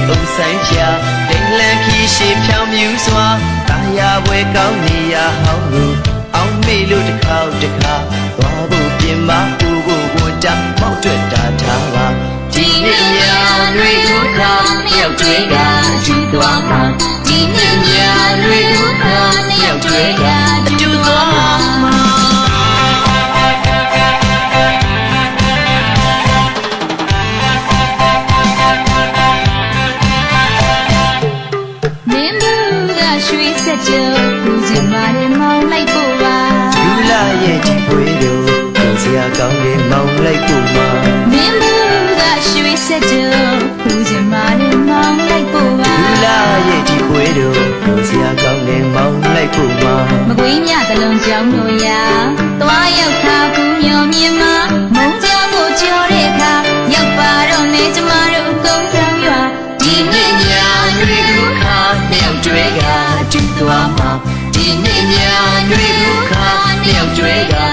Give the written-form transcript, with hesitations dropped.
အုပ်ဆိုင်ချာတိမ်လန်းခီးရှိဖြောင်းမြူစွာတာယာပွဲကောင်းနေရဟောင်းလို့အောင်မေလို့တစ်ခါသွားဖို့ပြင်မပူဖို့ဝန်တာမောက်တွေ့တာထားပါဒီနေ့ညတွေဒုက္ခမြောက်တွေကကျူသွားမှာဒီနေ့ညတွေဒုက္ခမြောက်တွေကကျူသွားမှာလူစင်မာနဲ့မောင်းလိုက်ဖို့ပါလူလာရဲ့ဒီပွေတို့ကိုစရာကောင်းတဲ့မောင်းလိုက်ဖို့ပါမင်းဘူးကရွှေဆက်ကြလူစင်မာနဲ့မောင်းလိုက်ဖို့ပါလူလာရဲ့ဒီပွေတို့ကိုစရာကောင်းတဲ့မောင်းလိုက်ဖို့ပါမကွေးမြတလုံးကြောင်းတို့ရာသွားရောက်ခါဘူးမျောမြင်မှာမုံကြောင်ကိုကြော်တဲ့အခါရောက်ပါတော့နေကျမတို့ကုန်းဆောင်ရွာဒီနေ့ညတွေဒုက္ခမြောက်တွေကကျူသွားမှာဒီနေ့ညတွေဒုက္ခမြောက်တွေက